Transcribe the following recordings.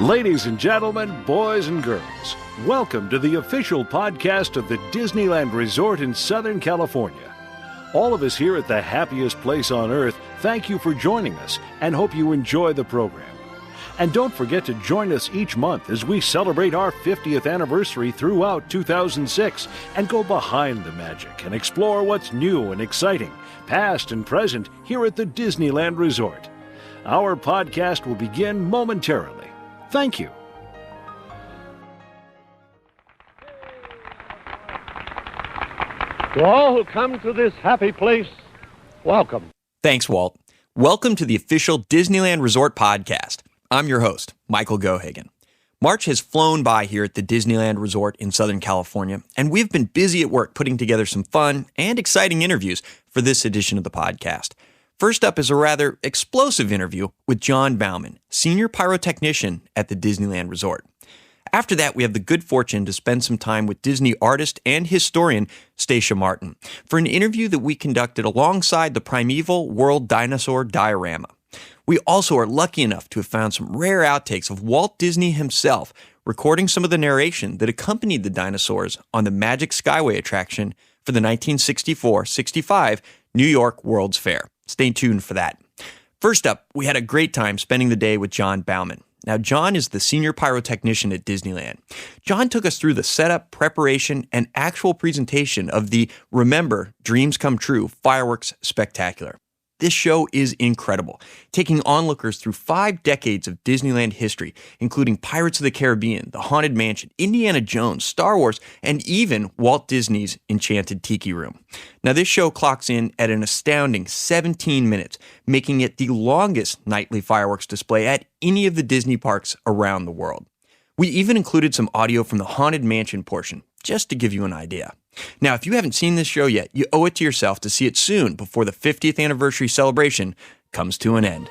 Ladies and gentlemen, boys and girls, welcome to the official podcast of the Disneyland Resort in Southern California. All of us here at the happiest place on earth thank you for joining us and hope you enjoy the program. And don't forget to join us each month as we celebrate our 50th anniversary throughout 2006 and go behind the magic and explore what's new and exciting, past and present, here at the Disneyland Resort. Our podcast will begin momentarily. Thank you. To all who come to this happy place, welcome. Thanks, Walt. Welcome to the official Disneyland Resort Podcast. I'm your host, Michael Gohagan. March has flown by here at the Disneyland Resort in Southern California, and we've been busy at work putting together some fun and exciting interviews for this edition of the podcast. First up is a rather explosive interview with John Bauman, senior pyrotechnician at the Disneyland Resort. After that, we have the good fortune to spend some time with Disney artist and historian Stacia Martin for an interview that we conducted alongside the primeval world dinosaur diorama. We also are lucky enough to have found some rare outtakes of Walt Disney himself recording some of the narration that accompanied the dinosaurs on the Magic Skyway attraction for the 1964-65 New York World's Fair. Stay tuned for that. First up, we had a great time spending the day with John Bauman. Now, John is the senior pyrotechnician at Disneyland. John took us through the setup, preparation, and actual presentation of the Remember Dreams Come True fireworks spectacular. This show is incredible, taking onlookers through 5 decades of Disneyland history, including Pirates of the Caribbean, The Haunted Mansion, Indiana Jones, Star Wars, and even Walt Disney's Enchanted Tiki Room. Now, this show clocks in at an astounding 17 minutes, making it the longest nightly fireworks display at any of the Disney parks around the world. We even included some audio from the Haunted Mansion portion, just to give you an idea. Now, if you haven't seen this show yet, you owe it to yourself to see it soon before the 50th anniversary celebration comes to an end.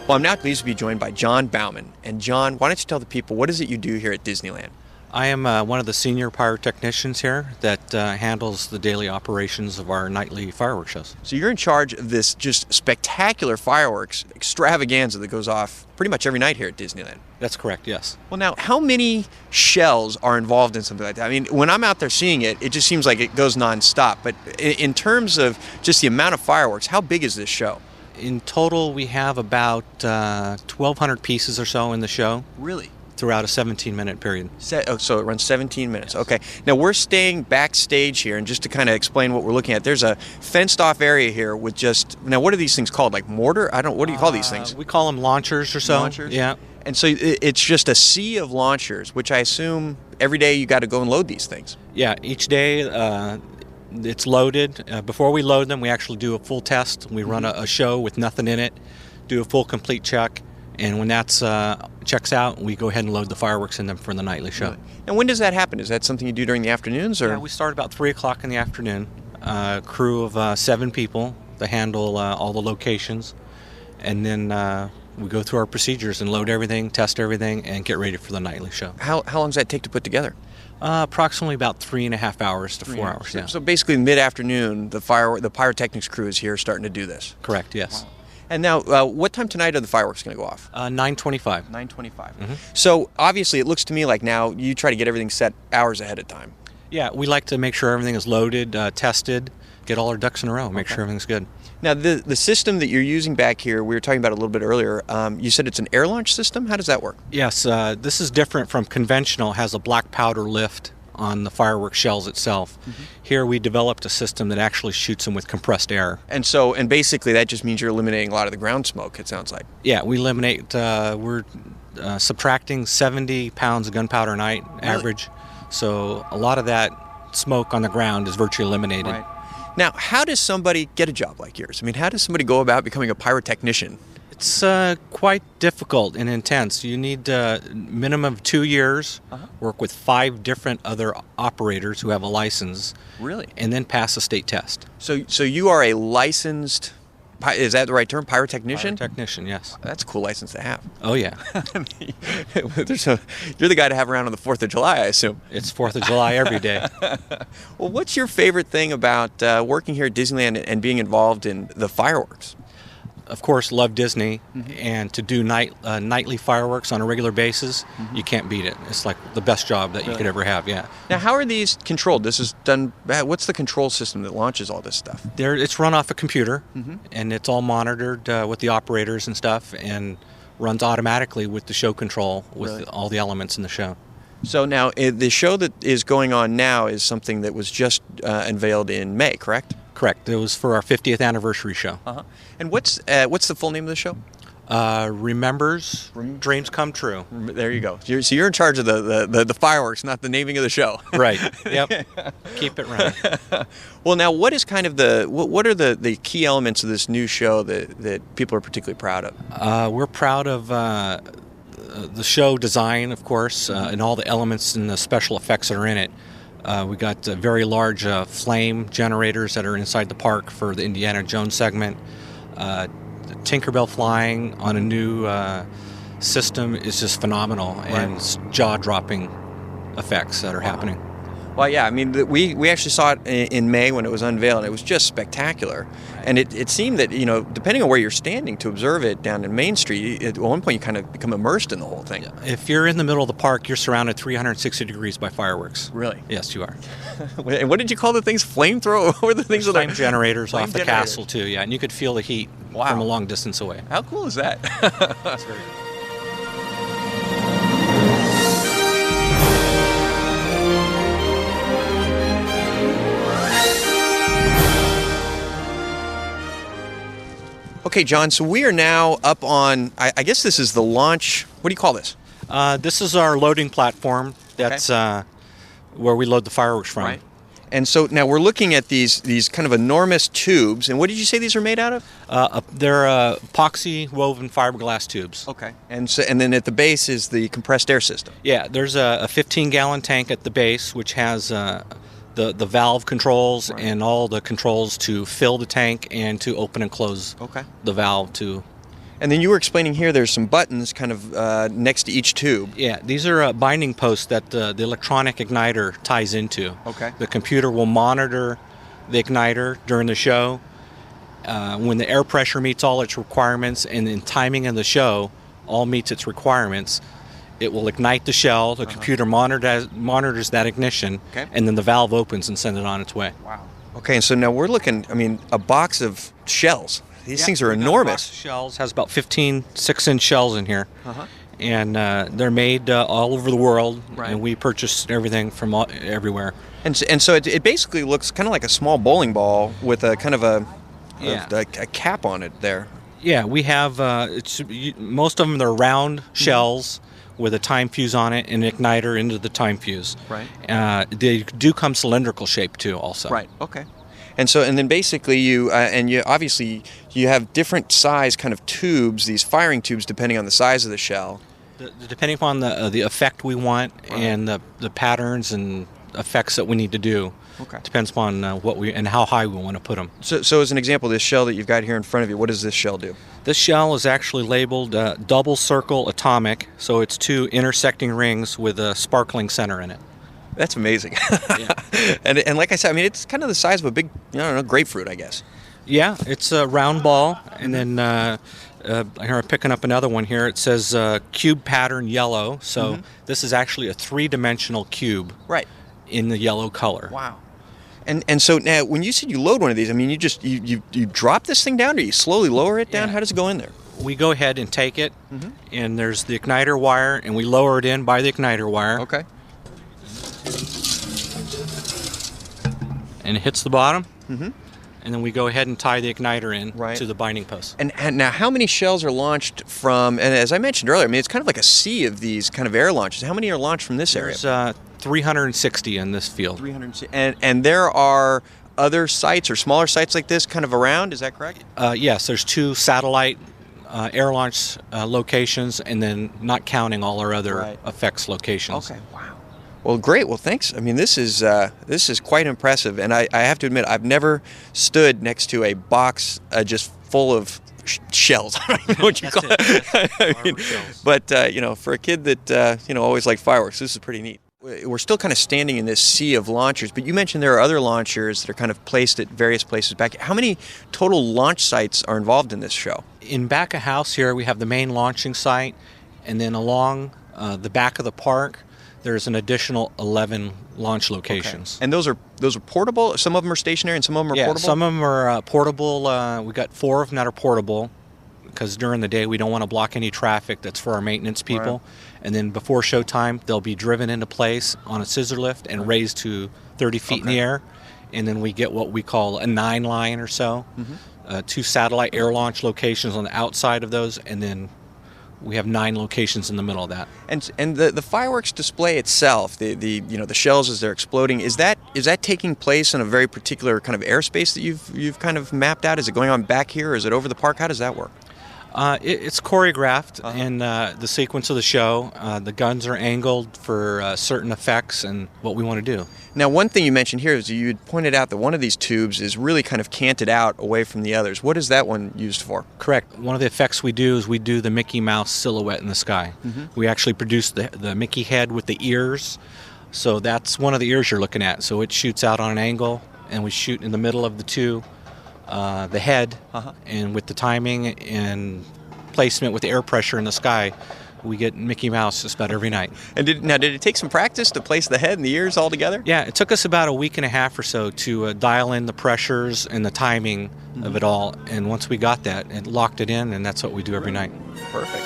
Well, I'm now pleased to be joined by John Bauman. And John, why don't you tell the people, what is it you do here at Disneyland? I am one of the senior pyrotechnicians here that handles the daily operations of our nightly fireworks shows. So you're in charge of this just spectacular fireworks extravaganza that goes off pretty much every night here at Disneyland. That's correct, yes. Well, now, how many shells are involved in something like that? I mean, when I'm out there seeing it, it just seems like it goes nonstop. But in terms of just the amount of fireworks, how big is this show? In total, we have about 1,200 pieces or so in the show. Really? Throughout a 17-minute period. So it runs 17 minutes. Yes. Okay. Now, we're staying backstage here, and just to kind of explain what we're looking at, there's a fenced-off area here with just... Now, what are these things called? Like mortar? What do you call these things? We call them launchers or so. Launchers? Yeah. And so it's just a sea of launchers, which I assume every day you got to go and load these things. Yeah, each day it's loaded. Before we load them, we actually do a full test. We run a show with nothing in it, do a full complete check. And when that's checks out, we go ahead and load the fireworks in them for the nightly show. Really? And when does that happen? Is that something you do during the afternoons? Or? Yeah, we start about 3 o'clock in the afternoon. Crew of 7 people to handle all the locations. And then we go through our procedures and load everything, test everything, and get ready for the nightly show. How long does that take to put together? Approximately about 3.5 hours to 4 hours. Yeah. So basically mid-afternoon, the pyrotechnics crew is here starting to do this. Correct, yes. Wow. And now, what time tonight are the fireworks going to go off? 9:25. 9:25. Mm-hmm. So obviously, it looks to me like now you try to get everything set hours ahead of time. Yeah, we like to make sure everything is loaded, tested, get all our ducks in a row, make sure everything's good. Now, the system that you're using back here, we were talking about it a little bit earlier. You said it's an air launch system. How does that work? Yes, this is different from conventional. It has a black powder lift on the fireworks shells itself. Mm-hmm. Here we developed a system that actually shoots them with compressed air. And basically that just means you're eliminating a lot of the ground smoke, it sounds like. Yeah, we eliminate, we're subtracting 70 pounds of gunpowder a night, average. So a lot of that smoke on the ground is virtually eliminated. Right. Now, how does somebody get a job like yours? I mean, how does somebody go about becoming a pyrotechnician? It's quite difficult and intense. You need a minimum of 2 years, work with 5 different other operators who have a license. Really? And then pass a state test. So you are a licensed Is that the right term? Pyrotechnician? Pyrotechnician, yes. That's a cool license to have. Oh, yeah. You're the guy to have around on the 4th of July, I assume. It's 4th of July every day. Well, what's your favorite thing about working here at Disneyland and being involved in the fireworks? Of course, love Disney, and to do nightly fireworks on a regular basis, you can't beat it. It's like the best job that you could ever have, yeah. Now, how are these controlled? This is done, what's the control system that launches all this stuff? It's run off a computer, and it's all monitored with the operators and stuff, and runs automatically with the show control with all the elements in the show. So now, the show that is going on now is something that was just unveiled in May, correct? Correct. It was for our 50th anniversary show. And what's the full name of the show? Remembers Dreams Come True. There you go. So you're in charge of the fireworks, not the naming of the show. Right. Yep. Keep it running. Well, now, what is kind of what are the key elements of this new show that people are particularly proud of? We're proud of the show design, of course, and all the elements and the special effects that are in it. We got very large flame generators that are inside the park for the Indiana Jones segment. The Tinkerbell flying on a new system is just phenomenal, and it's jaw-dropping effects that are happening. Well, yeah, I mean, we actually saw it in May when it was unveiled, and it was just spectacular. And it seemed that, depending on where you're standing to observe it down in Main Street, at one point you kind of become immersed in the whole thing. If you're in the middle of the park, you're surrounded 360 degrees by fireworks. Really? Yes, you are. And what did you call the things? Flamethrower? Or the things flame generators flame off the castle, too, yeah. And you could feel the heat from a long distance away. How cool is that? That's very cool. Okay, John, so we are now up on, I guess this is the launch. What do you call this? This is our loading platform. That's where we load the fireworks from. Right. And so now we're looking at these kind of enormous tubes. And what did you say these are made out of? They're epoxy woven fiberglass tubes. Okay. And then at the base is the compressed air system. Yeah, there's a 15-gallon tank at the base, which has the valve controls and all the controls to fill the tank and to open and close the valve to. And then you were explaining here there's some buttons kind of next to each tube. Yeah, these are binding posts that the electronic igniter ties into. Okay. The computer will monitor the igniter during the show. When the air pressure meets all its requirements and the timing of the show all meets its requirements, it will ignite the shell. The computer monitors that ignition, and then the valve opens and sends it on its way. Wow. Okay, and so now we're looking, a box of shells. These things are enormous. Box of shells has about 15 6-inch shells in here, and they're made all over the world, and we purchase everything from everywhere. And so it basically looks kind of like a small bowling ball with a kind of a cap on it there. Yeah, we have most of them. They're round shells with a time fuse on it and an igniter into the time fuse. Right. They do come cylindrical shape too, also. Right. Okay. And then basically you obviously have different size kind of tubes, these firing tubes, depending on the size of the shell. Depending upon the effect we want and the patterns and effects that we need to do. Okay. Depends upon what we and how high we want to put them. So as an example, this shell that you've got here in front of you, what does this shell do? This shell is actually labeled double circle atomic, so it's two intersecting rings with a sparkling center in it. That's amazing. Yeah. And like I said, it's kind of the size of a big, grapefruit, I guess. Yeah, it's a round ball, and then here I'm picking up another one here. It says cube pattern yellow, so this is actually a three-dimensional cube. Right. In the yellow color. Wow. And so now, when you said you load one of these, you just you drop this thing down, or you slowly lower it down? Yeah. How does it go in there? We go ahead and take it, and there's the igniter wire, and we lower it in by the igniter wire. Okay. And it hits the bottom, and then we go ahead and tie the igniter in to the binding post. And now, how many shells are launched from? And as I mentioned earlier, it's kind of like a sea of these kind of air launches. How many are launched from this area? There's 360 in this field. 360, and there are other sites or smaller sites like this kind of around. Is that correct? Yes, there's 2 satellite air launch locations, and then not counting all our other effects locations. Okay, wow. Well, great. Well, thanks. I mean, this is quite impressive, and I have to admit, I've never stood next to a box just full of shells. I don't even know what you call it. But for a kid that always liked fireworks, this is pretty neat. We're still kind of standing in this sea of launchers, but you mentioned there are other launchers that are kind of placed at various places back. How many total launch sites are involved in this show? In back of house here, we have the main launching site, and then along the back of the park, there's an additional 11 launch locations. Okay. And those are portable? Some of them are stationary and some of them are portable? Yeah, some of them are portable. We got 4 of them that are portable because during the day we don't want to block any traffic. That's for our maintenance people. Right. And then before showtime, they'll be driven into place on a scissor lift and raised to 30 feet in the air. And then we get what we call a 9-line or so. 2 satellite air launch locations on the outside of those, and then we have 9 locations in the middle of that. And the fireworks display itself, the shells as they're exploding, is that taking place in a very particular kind of airspace that you've kind of mapped out? Is it going on back here, or is it over the park? How does that work? It's choreographed in the sequence of the show. The guns are angled for certain effects and what we want to do. Now, one thing you mentioned here is you had pointed out that one of these tubes is really kind of canted out away from the others. What is that one used for? Correct. One of the effects we do is we do the Mickey Mouse silhouette in the sky. We actually produce the Mickey head with the ears. So that's one of the ears you're looking at. So it shoots out on an angle, and we shoot in the middle of the two. The head, and with the timing and placement with the air pressure in the sky, we get Mickey Mouse just about every night. And did it take some practice to place the head and the ears all together? Yeah, it took us about a week and a half or so to dial in the pressures and the timing of it all. And once we got that, it locked it in, and that's what we do every night. Perfect.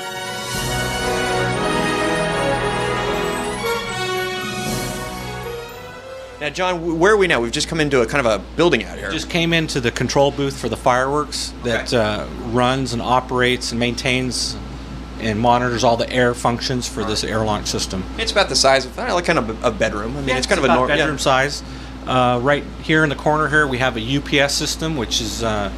Now, John, where are we now? We've just come into a kind of a building out here. Just came into the control booth for the fireworks that runs and operates and maintains and monitors all the air functions for this air launch system. It's about the size of kind of a bedroom. I mean, it's kind of a normal bedroom size. Right here in the corner here, we have a UPS system, which is a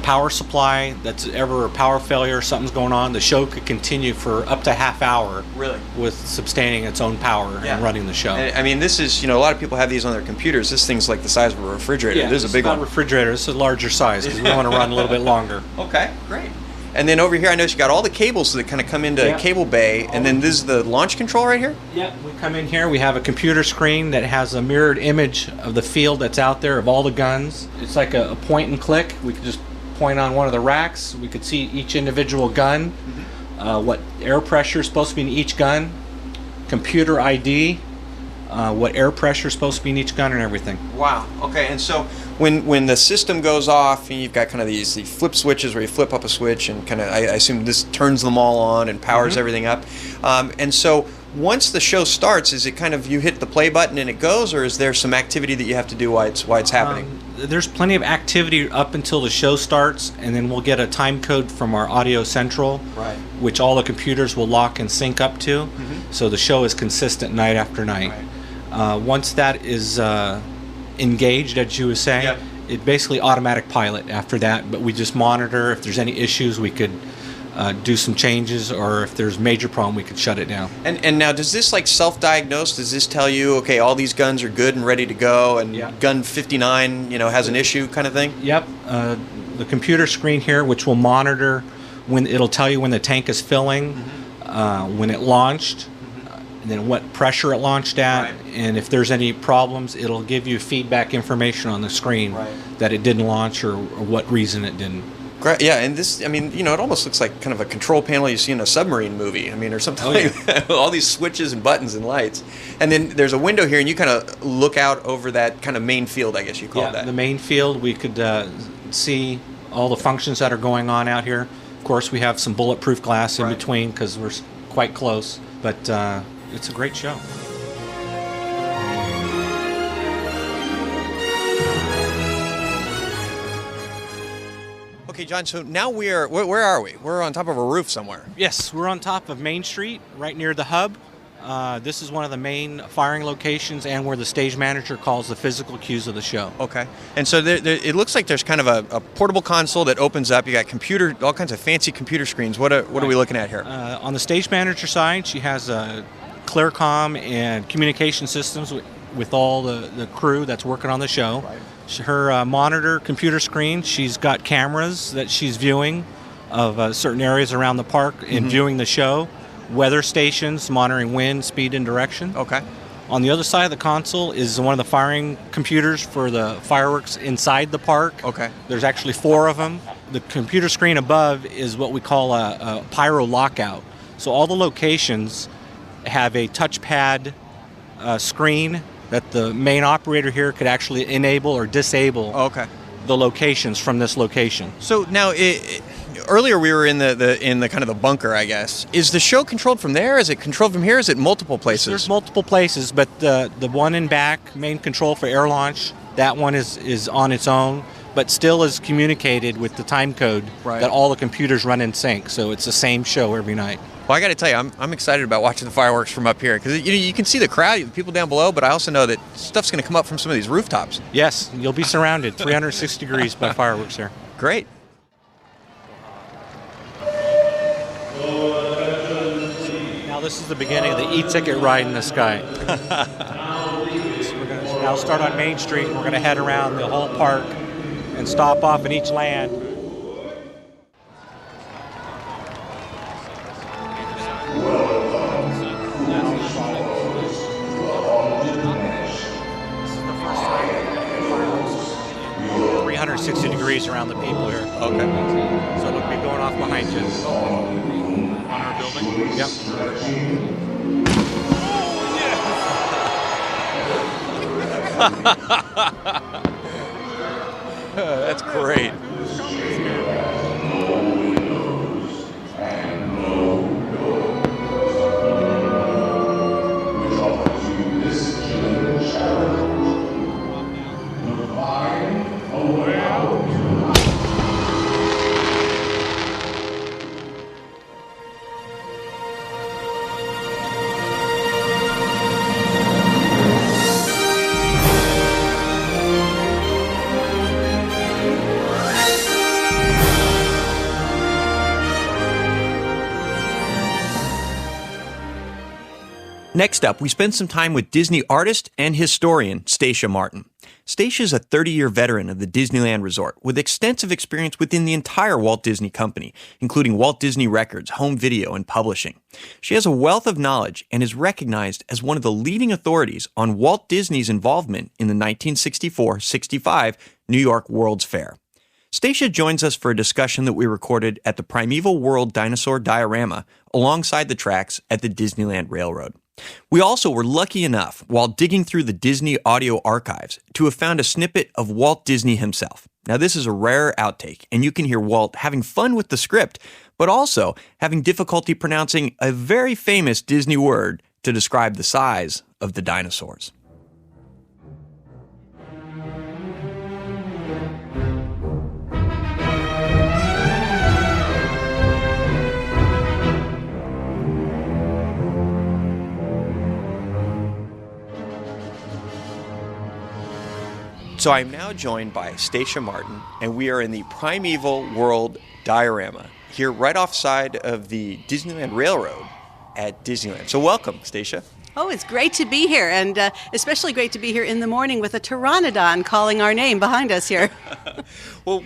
power supply. That's ever a power failure, something's going on, the show could continue for up to half hour. Really? With sustaining its own power and running the show. I mean, this is, a lot of people have these on their computers. This thing's like the size of a refrigerator. Yeah, this is a big one. It's not a refrigerator. It's a larger size because we want to run a little bit longer. Okay, great. And then over here, I noticed you got all the cables that kind of come into cable bay, and then this is the launch control right here? Yeah, we come in here, we have a computer screen that has a mirrored image of the field that's out there of all the guns. It's like a point and click. We could just point on one of the racks. We could see each individual gun, what air pressure is supposed to be in each gun, computer ID, what air pressure is supposed to be in each gun, and everything. Wow. Okay. And so when the system goes off, and you've got kind of the flip switches where you flip up a switch, and kind of I assume this turns them all on and powers everything up. And so once the show starts, is it kind of you hit the play button and it goes, or is there some activity that you have to do while it's happening? There's plenty of activity up until the show starts, and then we'll get a time code from our Audio Central, which all the computers will lock and sync up to, so the show is consistent night after night. Once that is engaged, as you were saying, it basically automatic pilot after that, but we just monitor. If there's any issues, we could do some changes, or if there's major problem, we could shut it down. And now, does this like self-diagnose? Does this tell you, okay, all these guns are good and ready to go, and gun 59, has an issue, kind of thing? Yep. The computer screen here, which will monitor when it'll tell you when the tank is filling, when it launched, and then what pressure it launched at, and if there's any problems, it'll give you feedback information on the screen that it didn't launch or what reason it didn't. Yeah, and this, I mean, it almost looks like kind of a control panel you see in a submarine movie, or something like that. All these switches and buttons and lights. And then there's a window here, and you kind of look out over that kind of main field, I guess you call it that. The main field, we could see all the functions that are going on out here. Of course, we have some bulletproof glass in between because we're quite close, but it's a great show. Okay, John, so now where are we? We're on top of a roof somewhere. Yes, we're on top of Main Street, right near the hub. This is one of the main firing locations and where the stage manager calls the physical cues of the show. Okay. And so it looks like there's kind of a portable console that opens up. You got all kinds of fancy computer screens. What are we looking at here? On the stage manager side, she has a ClearComm and communication systems with all the crew that's working on the show. Right. Her monitor computer screen, she's got cameras that she's viewing of certain areas around the park and viewing the show. Weather stations, monitoring wind, speed, and direction. Okay. On the other side of the console is one of the firing computers for the fireworks inside the park. Okay. There's actually 4 of them. The computer screen above is what we call a pyro lockout. So all the locations have a touchpad screen that the main operator here could actually enable or disable the locations from this location. So now, earlier we were in the kind of the bunker, I guess. Is the show controlled from there? Is it controlled from here? Is it multiple places? There's multiple places, but the one in back, main control for air launch, that one is on its own, but still is communicated with the time code that all the computers run in sync. So it's the same show every night. Well, I got to tell you, I'm excited about watching the fireworks from up here because you can see the crowd, the people down below, but I also know that stuff's going to come up from some of these rooftops. Yes, you'll be surrounded 360 degrees by fireworks here. Great. Now this is the beginning of the e-ticket ride in the sky. So we're going to now start on Main Street. We're going to head around the whole park and stop off in each land. This is the first time 360 degrees around the people here. Okay. So it'll be going off behind you. On our building? Yep. That's great. Next up, we spend some time with Disney artist and historian Stacia Martin. Stacia is a 30-year veteran of the Disneyland Resort with extensive experience within the entire Walt Disney Company, including Walt Disney Records, home video, and publishing. She has a wealth of knowledge and is recognized as one of the leading authorities on Walt Disney's involvement in the 1964-65 New York World's Fair. Stacia joins us for a discussion that we recorded at the Primeval World Dinosaur Diorama alongside the tracks at the Disneyland Railroad. We also were lucky enough, while digging through the Disney audio archives, to have found a snippet of Walt Disney himself. Now, this is a rare outtake, and you can hear Walt having fun with the script, but also having difficulty pronouncing a very famous Disney word to describe the size of the dinosaurs. So I'm now joined by Stacia Martin, and we are in the Primeval World Diorama, here right offside of the Disneyland Railroad at Disneyland. So welcome, Stacia. Oh, it's great to be here, and especially great to be here in the morning with a pteranodon calling our name behind us here. Well,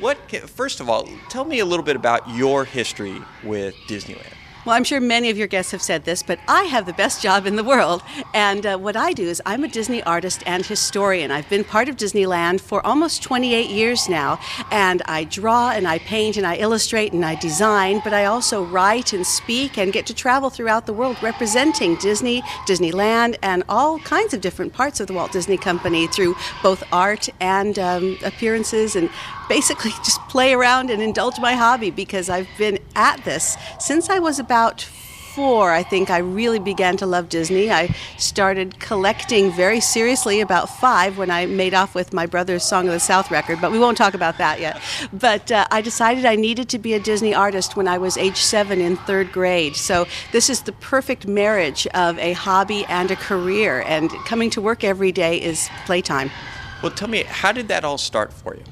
first of all, tell me a little bit about your history with Disneyland. Well, I'm sure many of your guests have said this, but I have the best job in the world. And what I do is I'm a Disney artist and historian. I've been part of Disneyland for almost 28 years now. And I draw and I paint and I illustrate and I design, but I also write and speak and get to travel throughout the world representing Disney, Disneyland, and all kinds of different parts of the Walt Disney Company through both art and appearances, and basically just play around and indulge my hobby, because I've been at this since I was about 4. I think I really began to love Disney. I started collecting very seriously about 5 when I made off with my brother's Song of the South record, but we won't talk about that yet. But I decided I needed to be a Disney artist when I was age 7 in 3rd grade. So this is the perfect marriage of a hobby and a career, and coming to work every day is playtime. Well, tell me, how did that all start for you?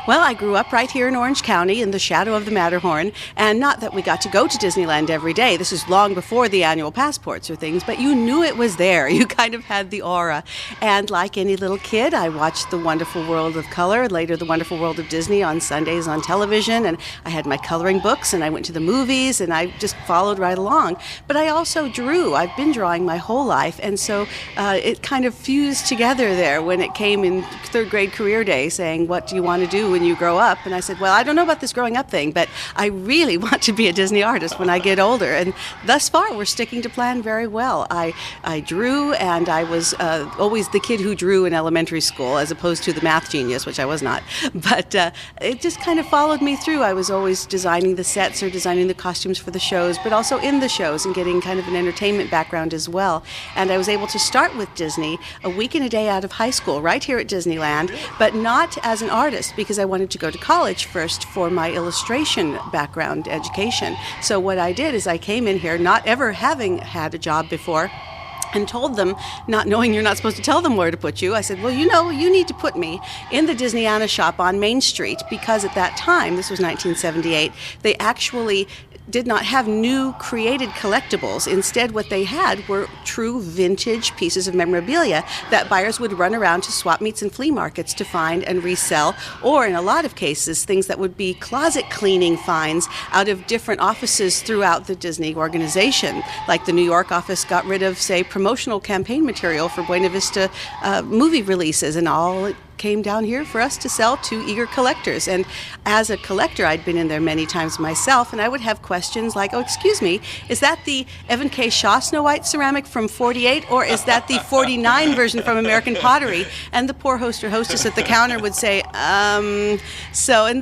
Well, I grew up right here in Orange County in the shadow of the Matterhorn, and not that we got to go to Disneyland every day. This is long before the annual passports or things, but you knew it was there. You kind of had the aura. And like any little kid, I watched The Wonderful World of Color, later The Wonderful World of Disney on Sundays on television, and I had my coloring books, and I went to the movies, and I just followed right along. But I also drew. I've been drawing my whole life, and so it kind of fused together there when it came in third grade career day saying, what do you want to do when you grow up? And I said, well, I don't know about this growing up thing, but I really want to be a Disney artist when I get older. And thus far, we're sticking to plan very well. I drew, and I was always the kid who drew in elementary school as opposed to the math genius, which I was not. But it just kind of followed me through. I was always designing the sets or designing the costumes for the shows, but also in the shows and getting kind of an entertainment background as well. And I was able to start with Disney a week and a day out of high school right here at Disneyland, but not as an artist because I wanted to go to college first for my illustration background education. So what I did is I came in here not ever having had a job before and told them, not knowing you're not supposed to tell them where to put you, I said, well, you need to put me in the Disneyana shop on Main Street because at that time, this was 1978, they actually did not have new created collectibles. Instead, what they had were true vintage pieces of memorabilia that buyers would run around to swap meets and flea markets to find and resell, or in a lot of cases, things that would be closet cleaning finds out of different offices throughout the Disney organization. Like the New York office got rid of, say, promotional campaign material for Buena Vista movie releases, and all it came down here for us to sell to eager collectors. And as a collector, I'd been in there many times myself, and I would have questions like, oh, excuse me, is that the Evan K. Shaw Snow White ceramic from 48, or is that the 49 version from American Pottery? And the poor host or hostess at the counter would say, and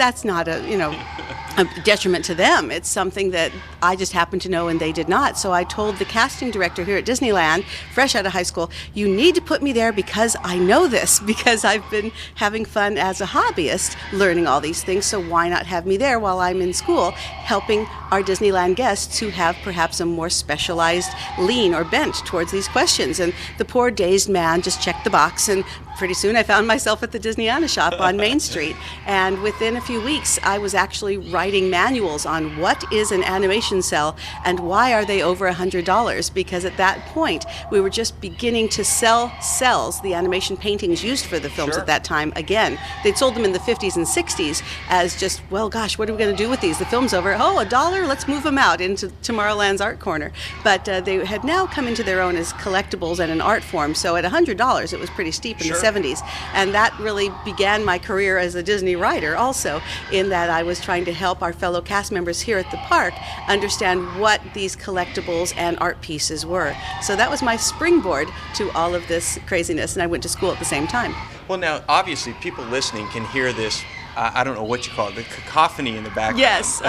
that's not a detriment to them. It's something that I just happened to know and they did not. So I told the casting director here at Disneyland, fresh out of high school, you need to put me there because I know this, because I've been having fun as a hobbyist learning all these things, so why not have me there while I'm in school helping our Disneyland guests who have perhaps a more specialized lean or bent towards these questions. And the poor dazed man just checked the box, and pretty soon I found myself at the Disneyana shop on Main Street. And within a few weeks, I was actually writing manuals on what is an animation cell and why are they over $100, because at that point, we were just beginning to sell cells, the animation paintings used for the films at that time. Again, they'd sold them in the 50s and 60s as just, well, gosh, what are we going to do with these? The film's over. Oh, $1? Let's move them out into Tomorrowland's art corner. But they had now come into their own as collectibles and an art form. So at $100, it was pretty steep in the 70s. And that really began my career as a Disney writer also, in that I was trying to help our fellow cast members here at the park understand what these collectibles and art pieces were. So that was my springboard to all of this craziness, and I went to school at the same time. Well, now, obviously, people listening can hear this, I don't know what you call it, the cacophony in the background. Yes,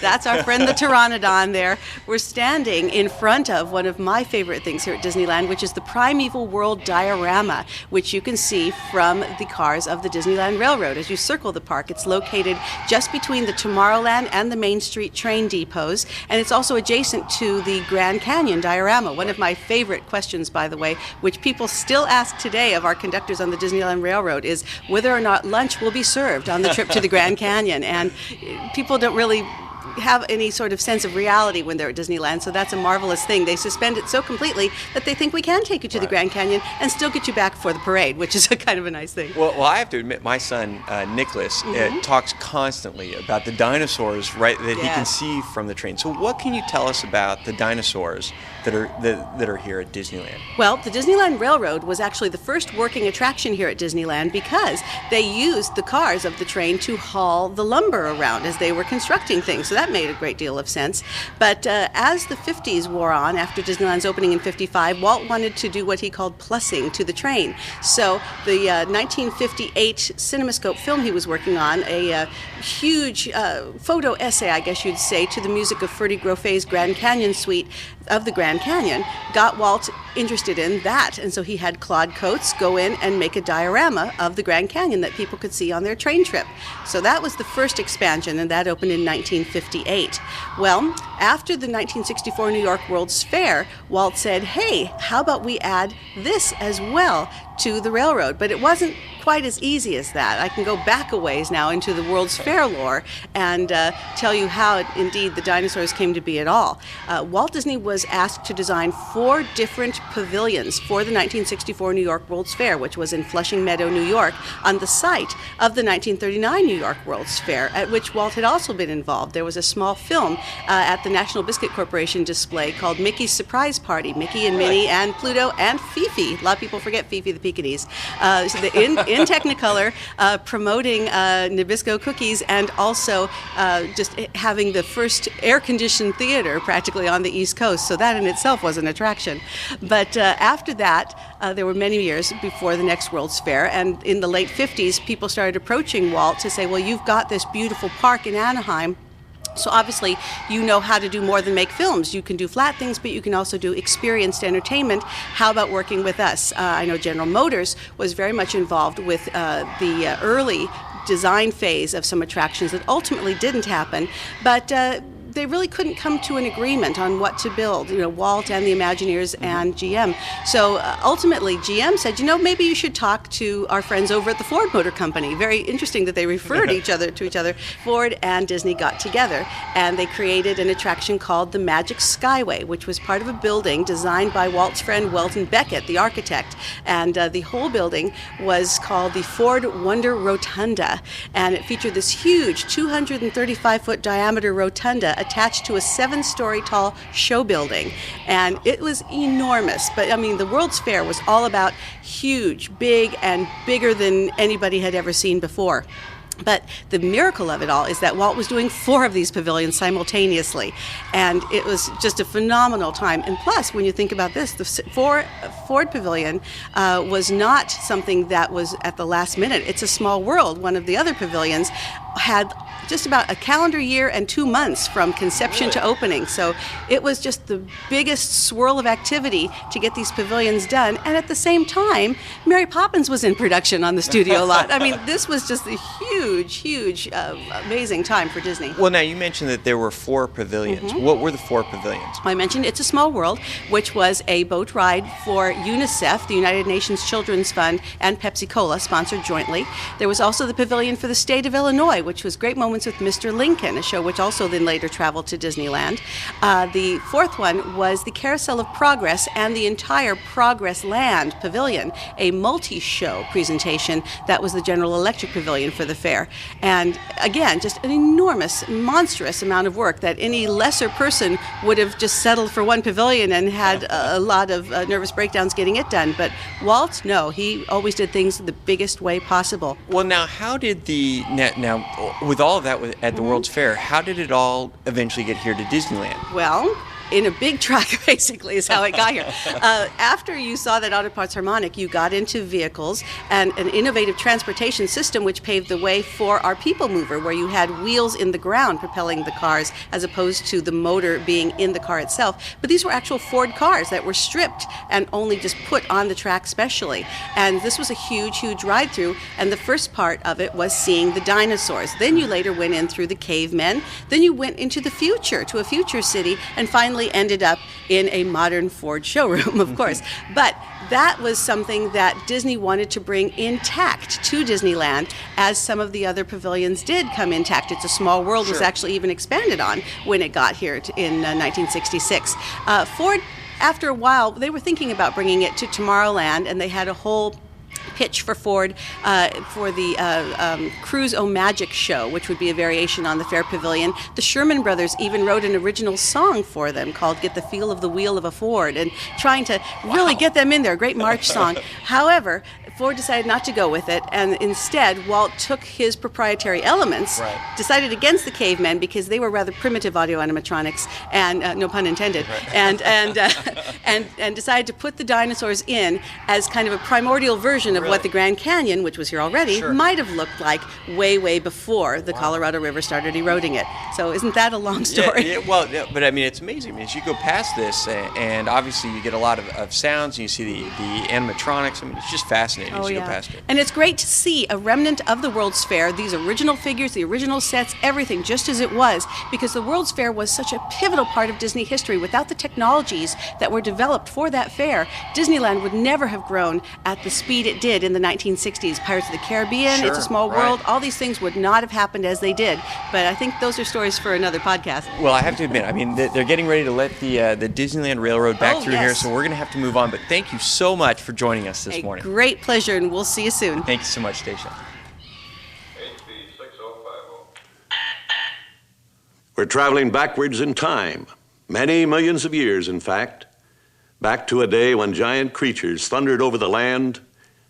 that's our friend the Pteranodon there. We're standing in front of one of my favorite things here at Disneyland, which is the Primeval World Diorama, which you can see from the cars of the Disneyland Railroad. As you circle the park, it's located just between the Tomorrowland and the Main Street train depots, and it's also adjacent to the Grand Canyon diorama. One of my favorite questions, by the way, which people still ask today of our conductors on the Disneyland Railroad, is whether or not lunch will be served on the trip to the Grand Canyon. And people don't really have any sort of sense of reality when they're at Disneyland, so that's a marvelous thing. They suspend it so completely that they think we can take you to the Grand Canyon and still get you back for the parade, which is a kind of a nice thing. Well, I have to admit, my son Nicholas talks constantly about the dinosaurs, that he can see from the train. So what can you tell us about the dinosaurs that are here at Disneyland? Well, the Disneyland Railroad was actually the first working attraction here at Disneyland because they used the cars of the train to haul the lumber around as they were constructing things. So that made a great deal of sense. But as the 50s wore on, after Disneyland's opening in 55, Walt wanted to do what he called plussing to the train. So the 1958 CinemaScope film he was working on, a huge photo essay, I guess you'd say, to the music of Ferdy Groffet's Grand Canyon Suite of the Grand Canyon, got Walt interested in that. And so he had Claude Coates go in and make a diorama of the Grand Canyon that people could see on their train trip. So that was the first expansion, and that opened in 1958. 1958. Well, after the 1964 New York World's Fair, Walt said, hey, how about we add this as well to the railroad? But it wasn't quite as easy as that. I can go back a ways now into the World's Fair lore and tell you how indeed the dinosaurs came to be at all. Walt Disney was asked to design 4 different pavilions for the 1964 New York World's Fair, which was in Flushing Meadow, New York, on the site of the 1939 New York World's Fair, at which Walt had also been involved. There was a small film at the National Biscuit Corporation display called Mickey's Surprise Party, Mickey and Minnie and Pluto and Fifi. A lot of people forget Fifi the Pekingese. In Technicolor, promoting Nabisco cookies and also just having the first air-conditioned theater practically on the East Coast. So that in itself was an attraction. But after that, there were many years before the next World's Fair, and in the late 50s, people started approaching Walt to say, well, you've got this beautiful park in Anaheim, so obviously you know how to do more than make films. You can do flat things, but you can also do experienced entertainment. How about working with us? I know General Motors was very much involved with the early design phase of some attractions that ultimately didn't happen, but they really couldn't come to an agreement on what to build, Walt and the Imagineers and GM. So ultimately, GM said, maybe you should talk to our friends over at the Ford Motor Company. Very interesting that they referred to each other. Ford and Disney got together, and they created an attraction called the Magic Skyway, which was part of a building designed by Walt's friend Weldon Beckett, the architect. And the whole building was called the Ford Wonder Rotunda, and it featured this huge 235-foot diameter rotunda attached to a 7-story tall show building. And it was enormous. But the World's Fair was all about huge, big, and bigger than anybody had ever seen before. But the miracle of it all is that Walt was doing 4 of these pavilions simultaneously, and it was just a phenomenal time. And plus, when you think about this, the Ford Pavilion was not something that was at the last minute. It's a Small World. One of the other pavilions had just about a calendar year and 2 months from conception to opening. So it was just the biggest swirl of activity to get these pavilions done. And at the same time, Mary Poppins was in production on the studio lot. This was just a huge, amazing time for Disney. Well, now you mentioned that there were 4 pavilions. Mm-hmm. What were the 4 pavilions? I mentioned It's a Small World, which was a boat ride for UNICEF, the United Nations Children's Fund, and Pepsi-Cola, sponsored jointly. There was also the pavilion for the state of Illinois, which was Great Moments with Mr. Lincoln, a show which also then later traveled to Disneyland. The 4th one was the Carousel of Progress and the entire Progress Land Pavilion, a multi-show presentation that was the General Electric Pavilion for the fair. And again, just an enormous, monstrous amount of work that any lesser person would have just settled for one pavilion and had a lot of nervous breakdowns getting it done. But Walt, no, he always did things the biggest way possible. Well, now, how did with all of that at the World's Fair, how did it all eventually get here to Disneyland? Well, in a big truck, basically, is how it got here. After you saw that Auto Parts Harmonic, you got into vehicles and an innovative transportation system which paved the way for our People Mover, where you had wheels in the ground propelling the cars as opposed to the motor being in the car itself. But these were actual Ford cars that were stripped and only just put on the track specially. And this was a huge ride-through, and the first part of it was seeing the dinosaurs. Then you later went in through the cavemen. Then you went into the future, to a future city, and finally ended up in a modern Ford showroom, of course. But that was something that Disney wanted to bring intact to Disneyland, as some of the other pavilions did come intact. It's a Small World was actually even expanded on when it got here in 1966. Ford, after a while, they were thinking about bringing it to Tomorrowland, and they had a whole pitch for Ford for the Cruise-O-Magic show, which would be a variation on the Fair Pavilion. The Sherman Brothers even wrote an original song for them called Get the Feel of the Wheel of a Ford, and trying to really get them in there. Great March song. However, Ford decided not to go with it, and instead Walt took his proprietary elements, decided against the cavemen because they were rather primitive audio animatronics, and no pun intended, and decided to put the dinosaurs in as kind of a primordial version version of what the Grand Canyon, which was here already, might have looked like way, way before the Colorado River started eroding it. So isn't that a long story? But I mean, it's amazing. I mean, as you go past this, and obviously you get a lot of sounds, and you see the animatronics. I mean, it's just fascinating as you go past it. And it's great to see a remnant of the World's Fair, these original figures, the original sets, everything just as it was, because the World's Fair was such a pivotal part of Disney history. Without the technologies that were developed for that fair, Disneyland would never have grown at the speed it did in the 1960s. Pirates of the Caribbean, It's a Small World, all these things would not have happened as they did. But I think those are stories for another podcast. Well, I have to admit, I mean, they're getting ready to let the Disneyland Railroad back through here, so we're going to have to move on. But thank you so much for joining us this morning. Great pleasure, and we'll see you soon. Thank you so much, Stacia. We're traveling backwards in time, many millions of years, in fact, back to a day when giant creatures thundered over the land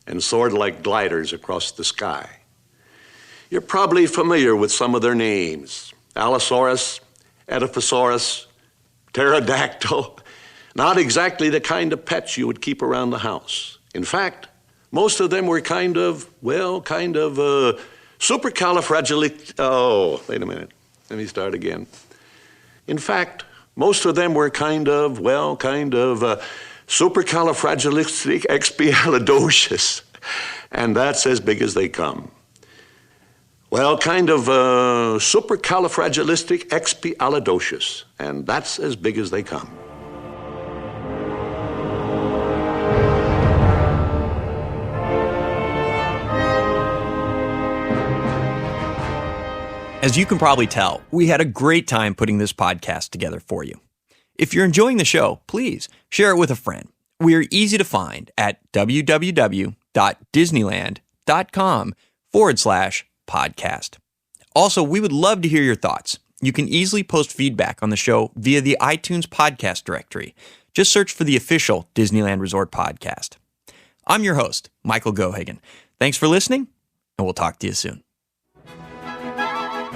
and soared like gliders across the sky. You're probably familiar with some of their names: Allosaurus, Edaphosaurus, Pterodactyl. Not exactly the kind of pets you would keep around the house. In fact, most of them were supercalifragilistic. Oh, wait a minute. Let me start again. In fact, most of them were supercalifragilisticexpialidocious, and that's as big as they come. Supercalifragilisticexpialidocious, and that's as big as they come. As you can probably tell, we had a great time putting this podcast together for you. If you're enjoying the show, please share it with a friend. We are easy to find at www.disneyland.com/podcast. Also, we would love to hear your thoughts. You can easily post feedback on the show via the iTunes podcast directory. Just search for the official Disneyland Resort Podcast. I'm your host, Michael Gohagan. Thanks for listening, and we'll talk to you soon.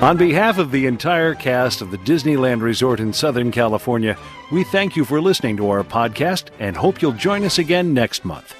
On behalf of the entire cast of the Disneyland Resort in Southern California, we thank you for listening to our podcast and hope you'll join us again next month.